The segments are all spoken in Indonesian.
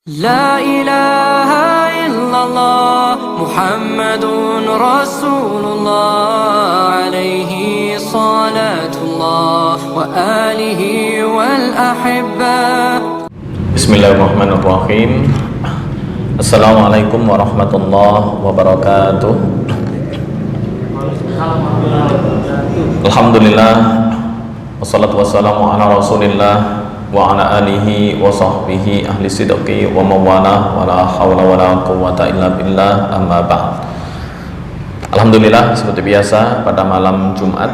لا إله إلا الله محمد رسول الله عليه صلاة الله وآله والأحبة. Bismillahirrahmanirrahim. Assalamualaikum warahmatullahi wabarakatuh. Alhamdulillah, wassalatu wassalamu ala rasulillah wa ala alihi wa sahbihi ahli sidqi wa mawalah wa la hawla wa la quwwata illa billah, amma ba'd. Alhamdulillah, seperti biasa pada malam Jumat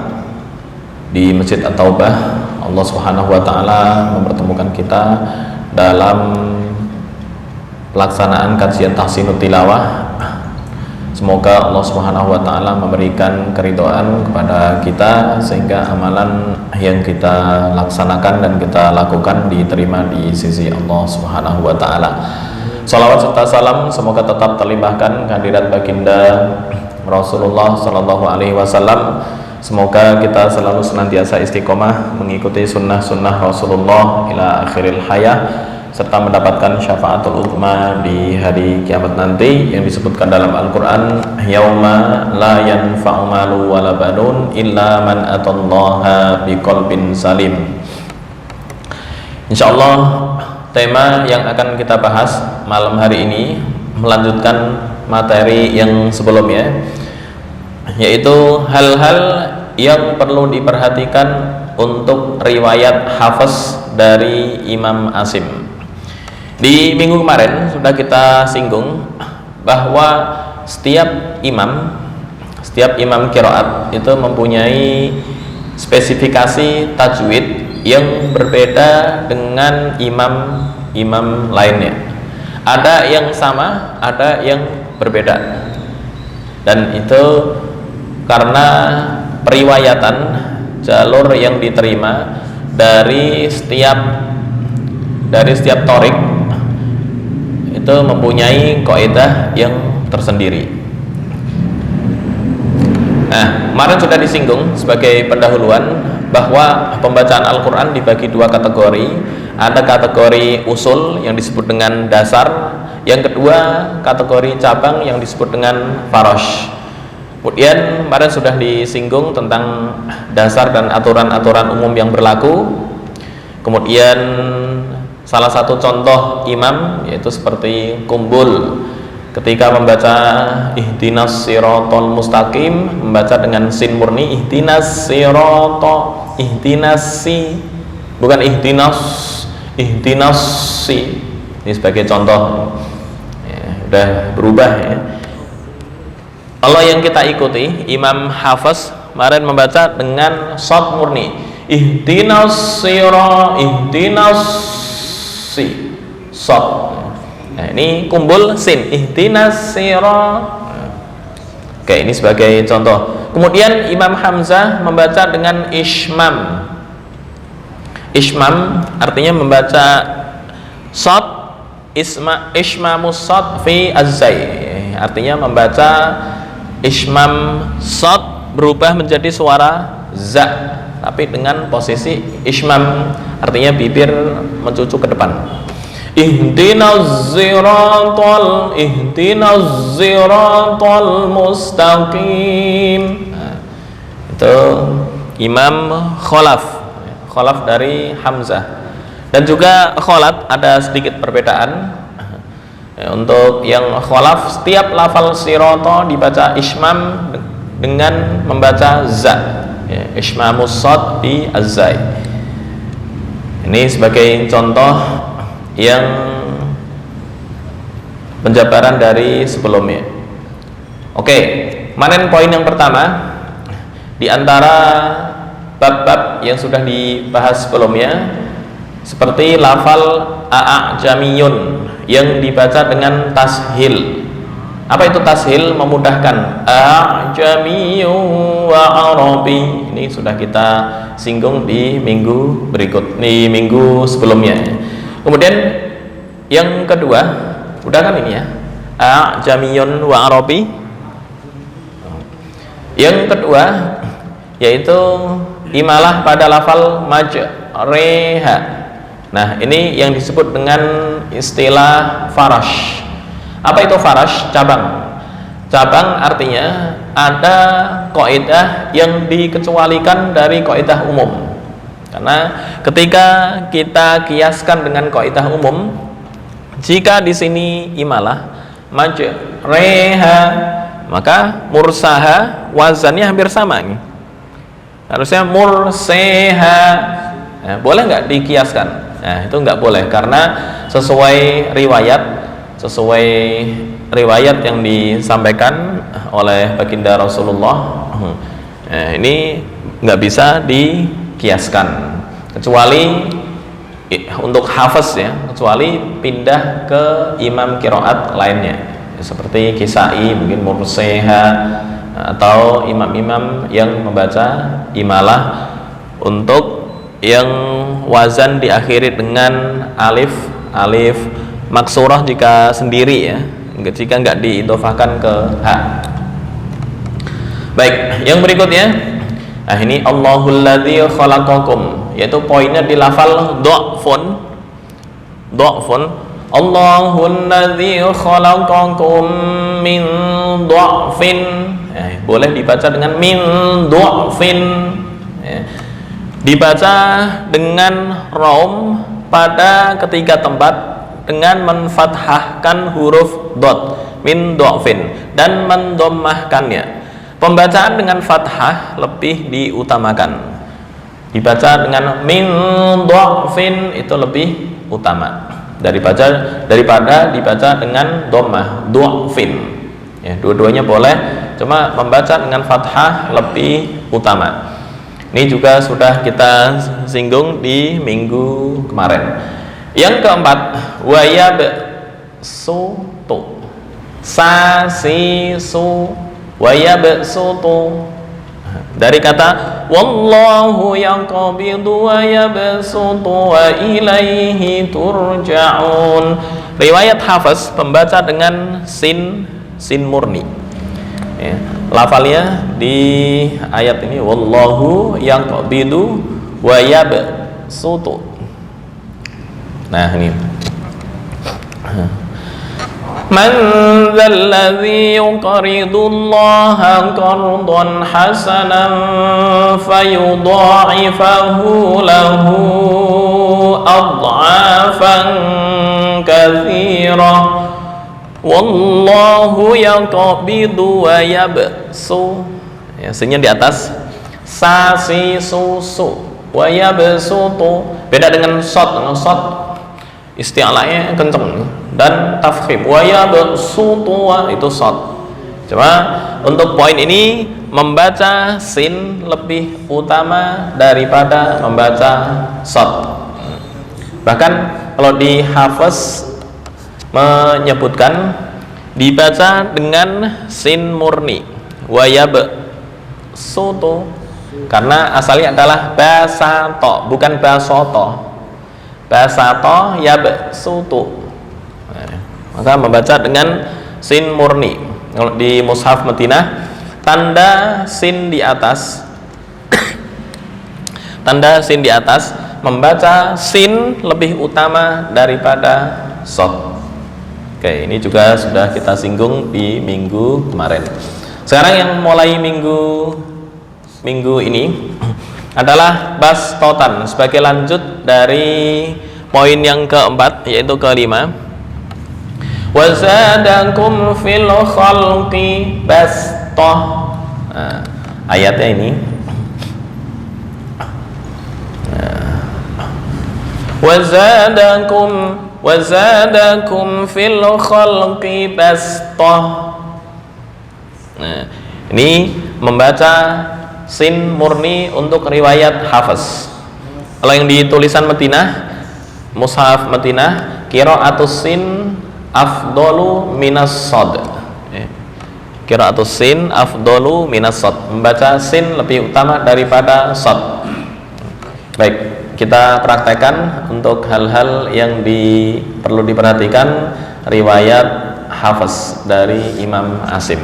di Masjid At-Taubah, Allah Subhanahu wa taala mempertemukan kita dalam pelaksanaan kajian tahsinut tilawah. Semoga Allah Subhanahu wa taala memberikan keridhaan kepada kita sehingga amalan yang kita laksanakan dan kita lakukan diterima di sisi Allah Subhanahu wa taala. Salawat serta salam semoga tetap terlimpahkan kehadirat baginda Rasulullah sallallahu alaihi wasallam. Semoga kita selalu senantiasa istiqomah mengikuti sunnah-sunnah Rasulullah ila akhiril hayah, serta mendapatkan syafaatul uzma di hari kiamat nanti yang disebutkan dalam Al-Quran, yauma la yanfa'u malu wala banun illa man atallaha biqalbin salim. Insyaallah tema yang akan kita bahas malam hari ini melanjutkan materi yang sebelumnya, yaitu hal-hal yang perlu diperhatikan untuk riwayat hafaz dari Imam Asim. Di minggu kemarin sudah kita singgung bahwa setiap imam qiraat itu mempunyai spesifikasi tajwid yang berbeda dengan imam lainnya. Ada yang sama, ada yang berbeda. Dan itu karena periwayatan jalur yang diterima dari setiap thorik itu mempunyai kaidah yang tersendiri. Nah, kemarin sudah disinggung sebagai pendahuluan bahwa pembacaan Al-Quran dibagi dua kategori. Ada kategori usul yang disebut dengan dasar, yang kedua kategori cabang yang disebut dengan farash. Kemudian kemarin sudah disinggung tentang dasar dan aturan-aturan umum yang berlaku. Kemudian salah satu contoh imam yaitu seperti kumbul ketika membaca ihdinas siratal mustaqim, membaca dengan sin murni ihdinas siratal, bukan ihdinas si. Ini sebagai contoh ya, udah berubah ya. Kalau yang kita ikuti Imam Hafiz kemarin membaca dengan shad murni ihdinas si shad. Nah, ini kumbul sin ihdinas sirat. Oke, ini sebagai contoh. Kemudian Imam Hamzah membaca dengan ishmam. Ishmam artinya membaca shad, ishmamus shad fi az-zai. Artinya membaca ishmam shad berubah menjadi suara za, tapi dengan posisi ishmam, artinya bibir mencucuk ke depan. Ihdinas siratal mustaqim. Nah, itu Imam Khalaf dari Hamzah. Dan juga Khalaf ada sedikit perbedaan. Untuk yang Khalaf, setiap lafal sirata dibaca ishmam dengan membaca za, ya, ishmamus shad bi az-zai. Ini sebagai contoh yang penjabaran dari sebelumnya. Oke, kemarin poin yang pertama di antara bab-bab yang sudah dibahas sebelumnya, seperti lafal a'jamiyun yang dibaca dengan tashil. Apa itu tashil? Memudahkan. A'jamiyun wa arabi. Ini sudah kita singgung di minggu sebelumnya. Kemudian yang kedua, udah kan ini ya, a'jamiyun wa arabi. Yang kedua yaitu imalah pada lafal majreha. Nah, ini yang disebut dengan istilah farash. Apa itu farash? Cabang. Cabang artinya ada kaidah yang dikecualikan dari kaidah umum. Karena ketika kita kiaskan dengan kaidah umum, jika di sini imalah majreha, maka mursaha wazannya hampir sama nih. Harusnya murseha. Nah, boleh nggak dikiaskan? Nah, itu nggak boleh karena sesuai riwayat yang disampaikan oleh baginda Rasulullah. Nah, ini nggak bisa dikiaskan kecuali untuk hafaz ya, kecuali pindah ke imam qiraat lainnya seperti Kisai mungkin murseha, atau imam-imam yang membaca imalah untuk yang wazan diakhiri dengan alif maksurah jika sendiri ya, jika nggak diidhofahkan ke ha. Baik, yang berikutnya, nah ini Allahul ladzi khalaqakum, yaitu poinnya di lafal dha'fun. Allahul ladzi khalaqakum min dha'fin. Boleh dibaca dengan min dha'fin. Dibaca dengan raum pada ketiga tempat dengan menfathahkan huruf dot min dha'fin dan mendommahkannya. Pembacaan dengan fathah lebih diutamakan. Dibaca dengan min dha'fin itu lebih utama daripada dibaca dengan dhammah dha'fin. Ya, dua-duanya boleh, cuma membaca dengan fathah lebih utama. Ini juga sudah kita singgung di minggu kemarin. Yang keempat, wayab sutu sasisu wayab sutu, dari kata wallahu yaqbidu wa yabsutu wa ilaihi turja'un. Riwayat Hafs pembaca dengan sin murni ya. Lafalnya di ayat ini wallahu yaqbidu wa yabsutu. Nah ini man dzalladzi yuqridu Allaha qardan hasanan fayudha'ifahu lahu ad'afan katsira wallahu yaqbidu wa yabsu. Ya, sinnya di atas sasi susu wa yabsutu. Beda dengan shad. Isti'alanya kenceng dan tafkhim. Wa yabsutu itu shad. Cuma untuk poin ini membaca sin lebih utama daripada membaca shad. Bahkan kalau di Hafs menyebutkan dibaca dengan sin murni wayab sutu, karena asalnya adalah basato bukan basoto. Basato yab sutu, maka membaca dengan sin murni. Kalau di mushaf Madinah tanda sin di atas tanda sin di atas membaca sin lebih utama daripada shad. Oke, ini juga sudah kita singgung di minggu kemarin. Sekarang yang mulai minggu ini adalah bastotan sebagai lanjut dari poin yang keempat, yaitu kelima. Wazadakum fil khalqi bastoh. Nah, ayatnya ini. Wazadakum fil khalqi bastoh. Nah, ini membaca sin murni untuk riwayat Hafs. Kalau yang di tulisan Madinah, mushaf Madinah, qiraatus sin afdalu minas shad. Qiraatus sin afdalu minas shad. Membaca sin lebih utama daripada shad. Baik, kita praktekkan untuk hal-hal yang perlu diperhatikan riwayat Hafs dari Imam Asim.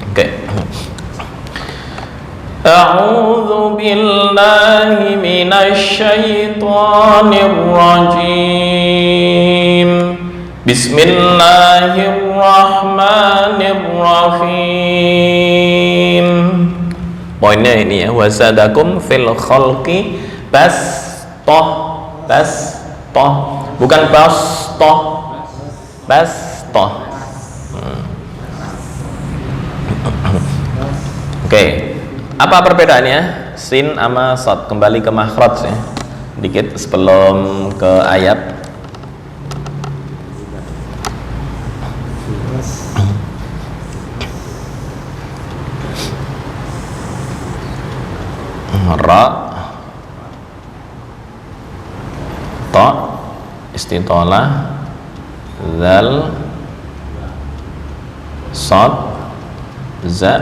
Oke. A'udzu billahi minasy syaithanir rajim. Bismillahirrahmanirrahim. Poinnya ini ya, wazadakum fil khalqi bastoh, bukan bastoh, bastoh. Oke. Apa perbedaannya sin sama shad? Kembali ke makhraj ya, dikit sebelum ke ayat. Ra, ta, istitolah, zal, shad, za,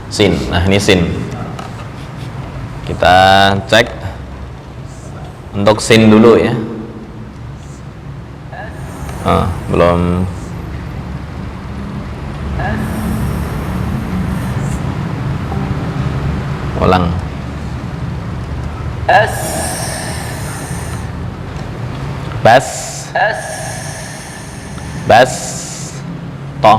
sin. Nah ini sin. Kita cek untuk sin dulu ya. Belum. Ulang. Bas. Bas. Toh.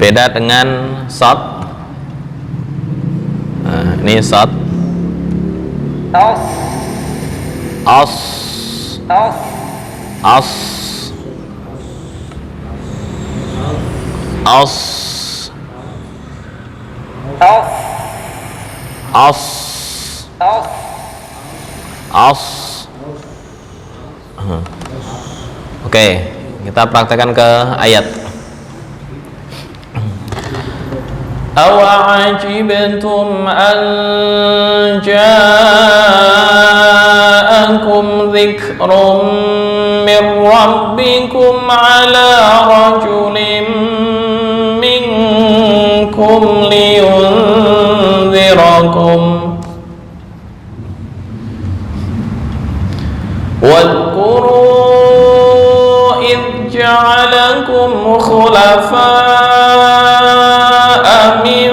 Beda dengan shad. Nah, ini shad. As. As. As. Oke, kita praktekkan ke ayat. Awa'ajibtum an ja'akum dzikrum min rabbikum ala rajulin minkum liyunzirakum wadhkuru idh ja'alakum khulafa'a min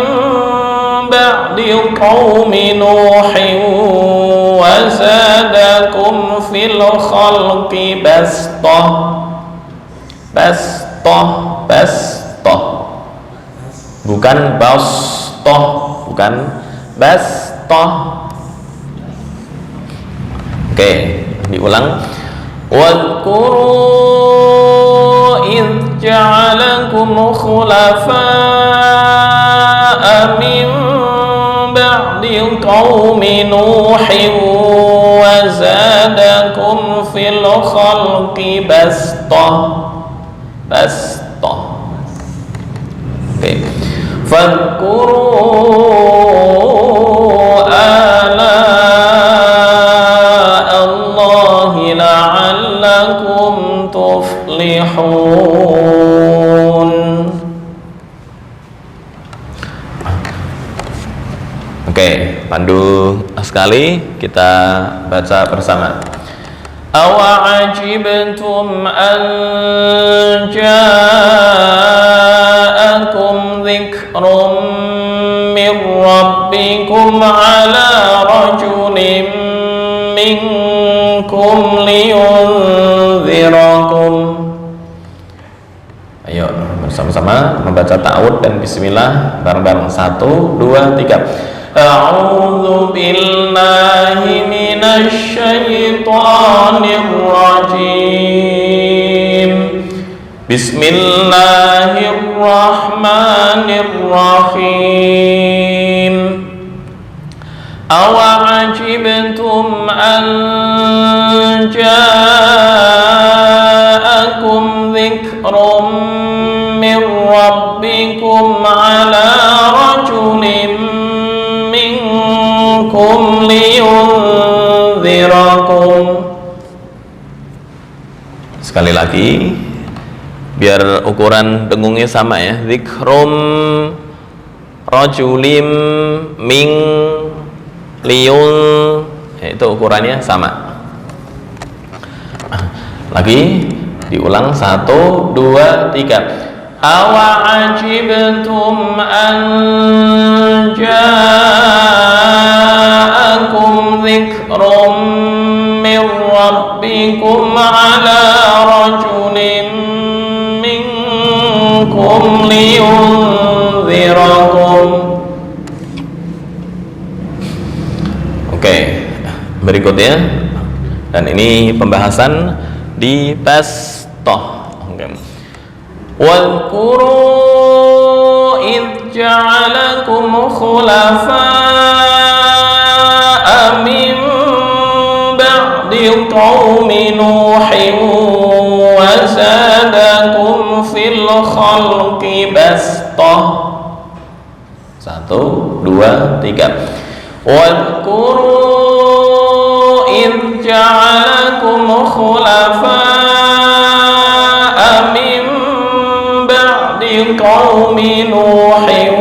ba'di qaumi nuhin wa zadakum fil khalqi bastah. Bukan bastoh, bukan bastoh. Oke, diulang. Wadhkuru idh ja'alakum khulafa'a min ba'di qaumi nuhin wa zadakum fil khalqi bastah. Oke. Fadhkuru ala Allahi la'allakum tuflihun. Oke, pandu sekali, kita baca bersama. Awa'ajibtum an ja'akum dzikrum min rabbikum ala rajulin minkum liyunzirakum. Ayo bersama-sama membaca ta'awud dan bismillah bareng-bareng. 1, 2, 3. A'udzu billahi minasy syaithanir rajim. Bismillahirrahmanirrahim. Awa'ajibtum an ja'akum dzikrum min rabbikum ala rajulin minkum liyunzirakum. Sekali lagi biar ukuran dengungnya sama ya. Dzikrum rajulim ming liyun, itu ukurannya sama. Lagi diulang, 1, 2, 3. Awa'ajibtum an ja'akum dzikrum min rabbikum ala rajulin minkum liyunzirakum. Oke, berikutnya, dan ini pembahasan di Bastoh. Wadhkuru idh ja'alakum khulafa'a min ba'di qaumi Nuhin wa zadakum fil khalqi bastah. 1, 2, 3. Wadhkuru idh ja'alakum khulafa'a min qaumi Nuhin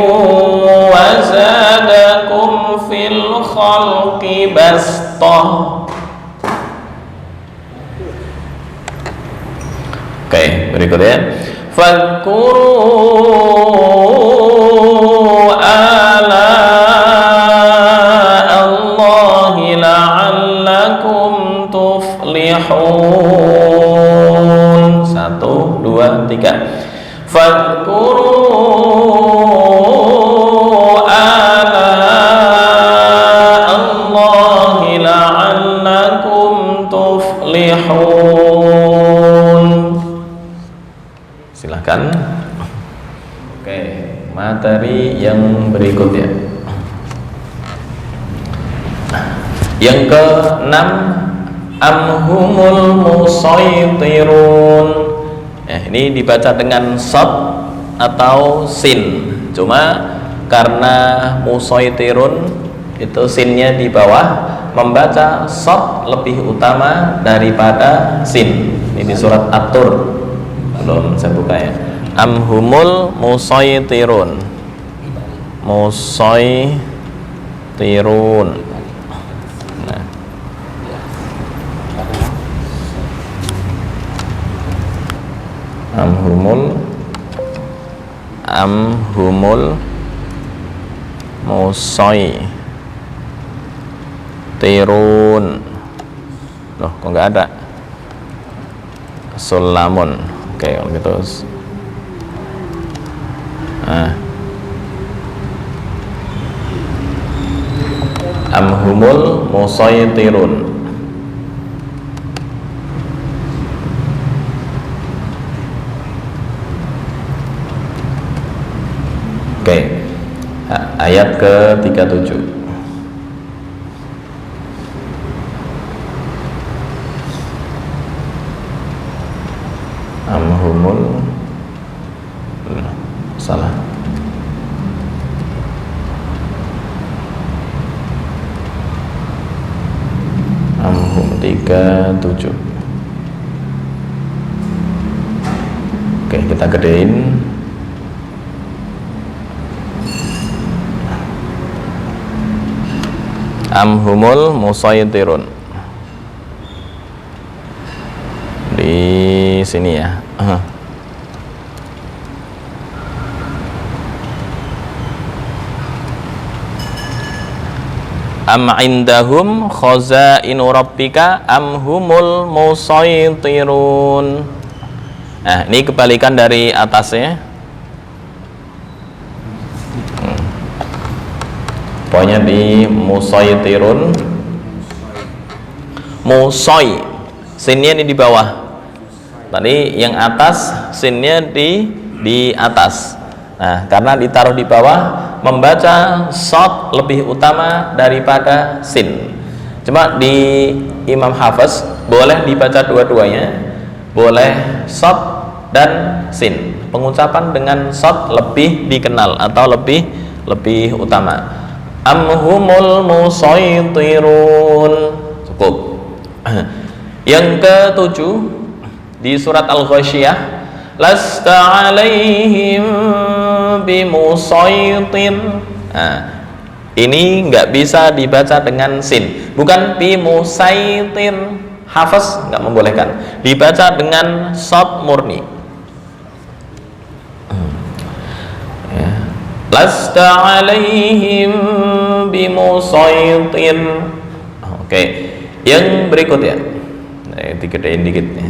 wa zadakum fil khalqi bastah. Oke, berikutnya, fadhkuru ala Allahi la'allakum tuflihun. 1, 2, 3. Fadhkuru ala Allahi la'allakum tuflihun. Silakan. Oke, materi yang berikutnya. Yang ke-6, amhumul musaytirun. Ini dibaca dengan shad atau sin, cuma karena musaytirun itu sinnya di bawah, membaca shad lebih utama daripada sin. Ini di surat At-Tur, belum saya buka ya. Amhumul musaytirun, musaytirun. Amhumul musaytirun. Loh, kok nggak ada sulamun? Oke, kalau gitu. Amhumul musaytirun. Oke, ayat ke-37. Amhumul, salah. Amhum 37. Oke, kita gedein. Amhumul musaytirun. Di sini ya. Am indahum khazainu rabbika amhumul musaytirun. Nah, ini kebalikan dari atasnya. Pokoknya di musaytirun, musay, sinnya ini di bawah. Tadi yang atas sinnya di atas. Nah, karena ditaruh di bawah, membaca shad lebih utama daripada sin. Cuma di Imam Hafiz boleh dibaca dua-duanya, boleh shad dan sin. Pengucapan dengan shad lebih dikenal atau lebih utama. Amhumul musaytirun. Cukup. Yang ke-7 di surat Al-Ghasyiyah, lasta alaihim bimusaytir. Nah, ini nggak bisa dibaca dengan sin, bukan bimusaytir, H hafaz nggak membolehkan, dibaca dengan shad murni. Lasta alaihim bimusaitir. Oke, yang berikut ya, digedein dikit ya.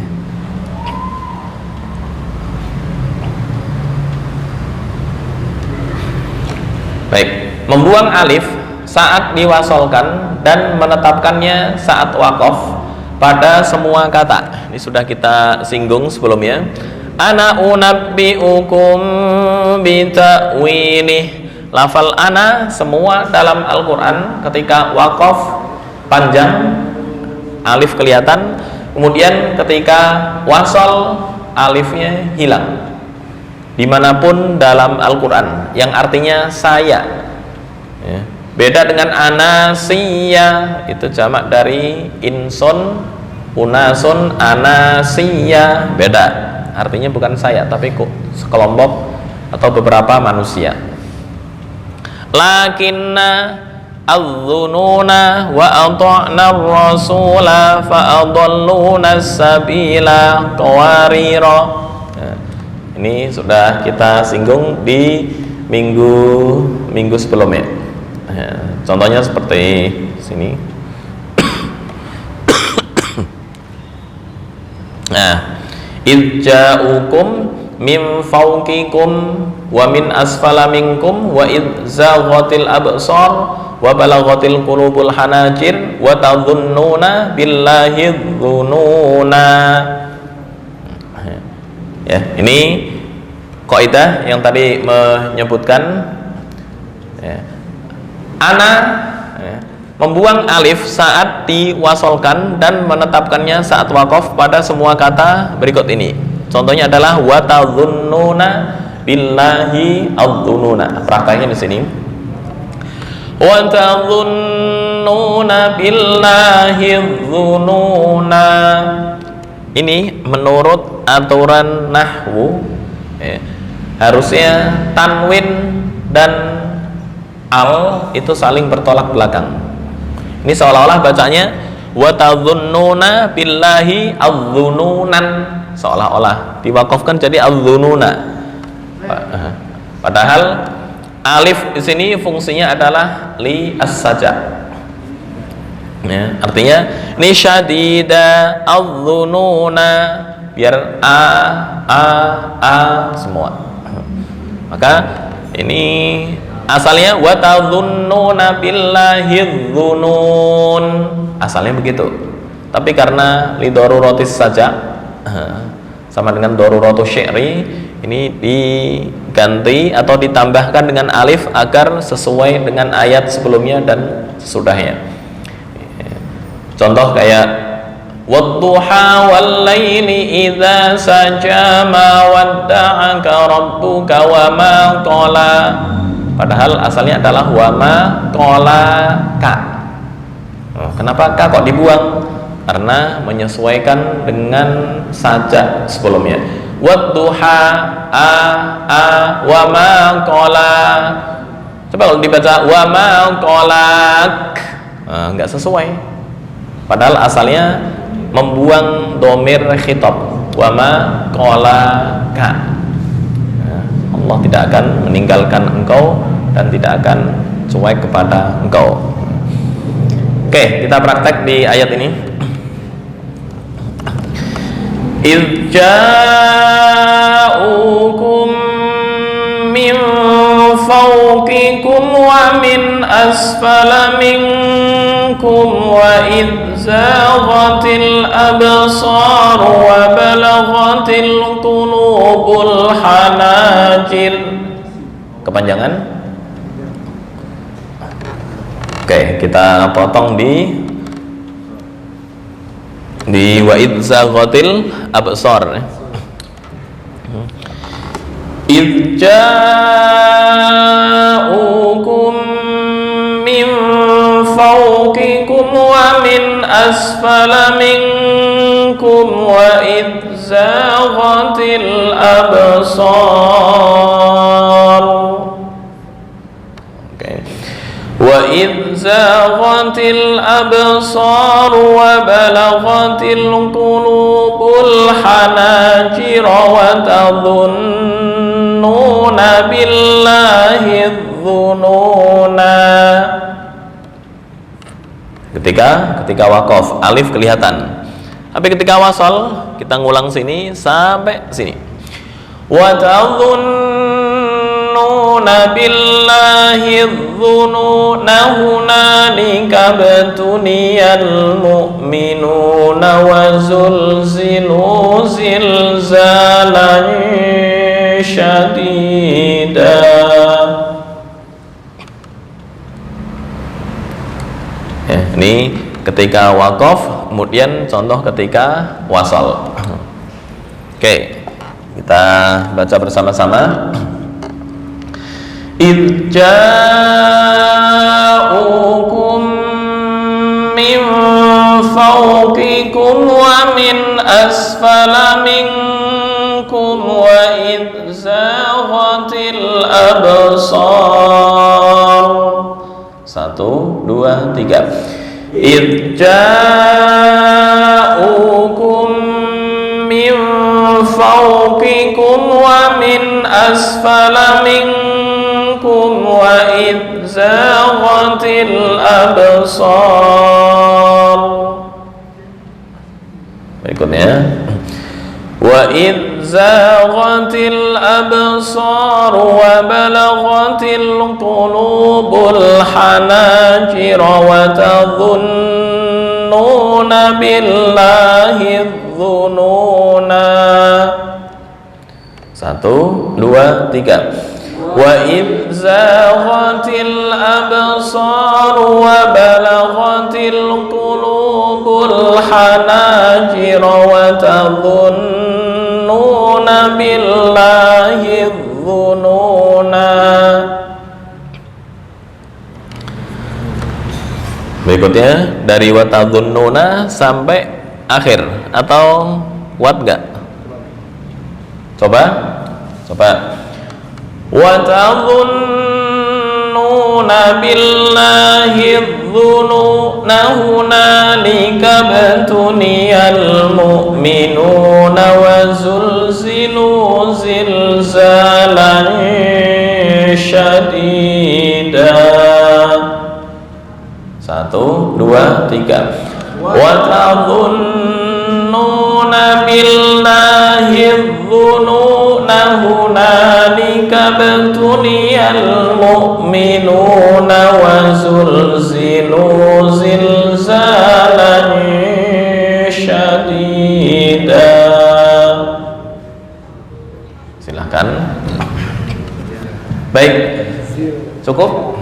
Baik, membuang alif saat diwasolkan dan menetapkannya saat wakaf pada semua kata. Ini sudah kita singgung sebelumnya. Ana unabbiukum bita'wilih. Lafal ana semua dalam Al-Quran ketika wakaf panjang alif kelihatan, kemudian ketika wasol alifnya hilang. Dimanapun dalam Al-Quran yang artinya saya ya. Beda dengan anasiya, itu jamak dari insun, unasun, anasiya, beda. Artinya bukan saya, tapi kok sekelompok atau beberapa manusia. Lakinna adh-dhununa wa ata'na ar-rasula fa adalluna as-sabila qawarira. Ini sudah kita singgung di minggu sebelumnya. Contohnya seperti sini. Nah, idja'ukum min fawqikum wa min asfala minkum wa idzaghatil absar wa balaghatil qulubul hanajir wa tadhunnuna billahi dhununa. Ya, ini kaidah yang tadi menyebutkan ya, ana ya, membuang alif saat diwasolkan dan menetapkannya saat wakaf pada semua kata berikut ini. Contohnya adalah wa tadhunnuna billahi adzununa. Prakteknya di sini. Wa tadhunnuna billahi dzununa. Ini menurut aturan nahwu ya, harusnya tanwin dan al itu saling bertolak belakang. Ini seolah-olah bacanya wa tadhunnuna billahi adzununan, seolah-olah diwakafkan jadi adzununa. Padahal alif di sini fungsinya adalah li as-saja. Ya, artinya ini syadida adzununa, biar a semua. Maka ini asalnya wa tadhunnuna billahi dzunun, asalnya begitu. Tapi karena li daruratis saja sama dengan daruratus syi'ri, ini diganti atau ditambahkan dengan alif agar sesuai dengan ayat sebelumnya dan sesudahnya. Contoh kayak wadduha wal laili idza saja ma wadda'aka rabbuka wa ma qala. Padahal asalnya adalah wa ma qala ka. Kenapa ka kok dibuang? Karena menyesuaikan dengan saja sebelumnya. Wadduha wa ma qala. Coba kalau dibaca wa ma qalak, enggak sesuai. Padahal asalnya membuang domir khitab wa ma qalaka. Allah tidak akan meninggalkan engkau dan tidak akan cuek kepada engkau. Oke, kita praktek di ayat ini. Idh ja'ukum min fawqikum wa min asfala minkum wa idh zaghatil absar wa balaghatil qulubul hanajir. Kepanjangan. Oke, kita potong di wa idh zaghatil absar. Idh ja'ukum min fawqikum wa min asfala minkum wa idh zaghatil absar. Oke. Wa idh zaghatil absar wa balaghatil qulubul hanajira wa tadhunnuna billahi dhununa. Ketika waqaf alif kelihatan, tapi ketika wasal kita ngulang sini sampai sini. Wa tadhunnuna billahi dhununa hunalika batuliyal mu'minuna wa zulzilu zilzalan syadida. Ya, ini ketika waqaf, kemudian contoh ketika wasal. Oke, kita baca bersama-sama. Idh ja'ukum min fawqikum wa min asfala minkum wa idh zaghatil absar. 1, 2, 3. Idh ja'ukum min fawqikum wa min asfala minkum wa idh zaghatil absar. Berikutnya, wa idh zaghatil absar wa balaghatil qulubul hanajira wa tadhunnuna billahi dhununa. 1, 2, 3. Wa idh zaghatil absar wa balaghatil qulubul hanajira wa tadhunnuna billahi dhununa. Berikutnya dari wa tadhunnuna sampai akhir, atau wat enggak? Coba. Wa tadhunnuna billahi dhununa hunalika batuliyal mu'minuna wa zulzilu zilzalan syadida. 1, 2, 3. Wa tadhunnuna billahi dhununa hunalika batuliyal mu'minuna wa zulzilu zilzalan syadida. Silahkan. Baik, cukup.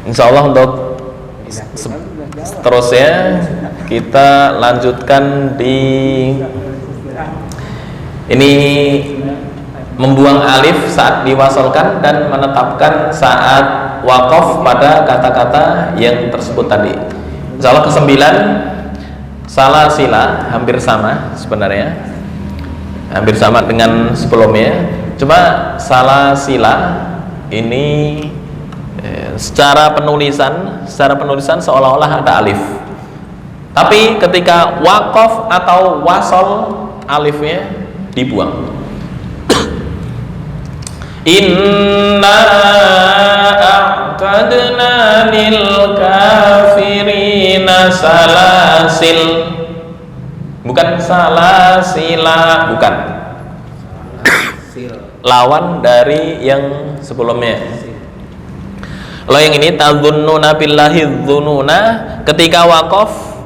Insyaallah untuk seterusnya kita lanjutkan di ini, membuang alif saat diwasalkan dan menetapkan saat waqaf pada kata-kata yang tersebut tadi. Insyaallah ke-9 salah sila, hampir sama sebenarnya, hampir sama dengan sebelumnya. Cuma salah sila ini secara penulisan seolah-olah ada alif, tapi ketika waqaf atau wasal alifnya dibuang. Inna a'tadna lil kafirina salasil, bukan salasila, bukan, lawan dari yang sebelumnya. Kalau yang ini tadhunnuna billahi dhununa, ketika waqaf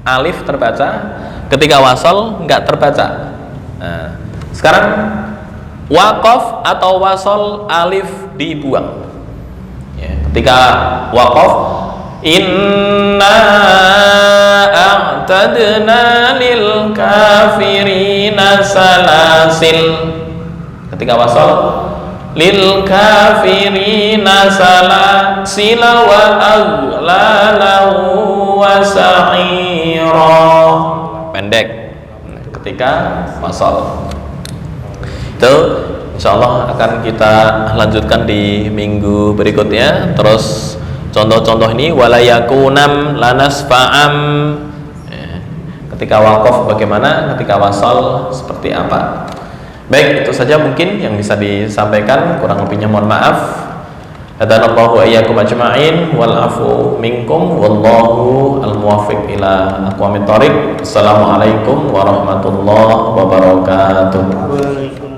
alif terbaca, ketika wasal enggak terbaca. Nah, sekarang waqaf atau wasal alif dibuang. Ya, ketika waqaf, inna a'tadna lil kafirina salasil. Ketika wasal, lil kafirina salasila wa aghlalan wa sa'ira. Pendek ketika wasal. Itu Insya Allah akan kita lanjutkan di minggu berikutnya. Terus contoh-contoh ini walayakunam lanas fa'am, ketika wakaf bagaimana, ketika wasal seperti apa. Baik, itu saja mungkin yang bisa disampaikan, kurang lebihnya mohon maaf. Hadanallahu ayyakum ajma'in wal afu minkum wallahu al-muwaffiq ila aqwamit thoriq. Assalamualaikum warahmatullahi wabarakatuh.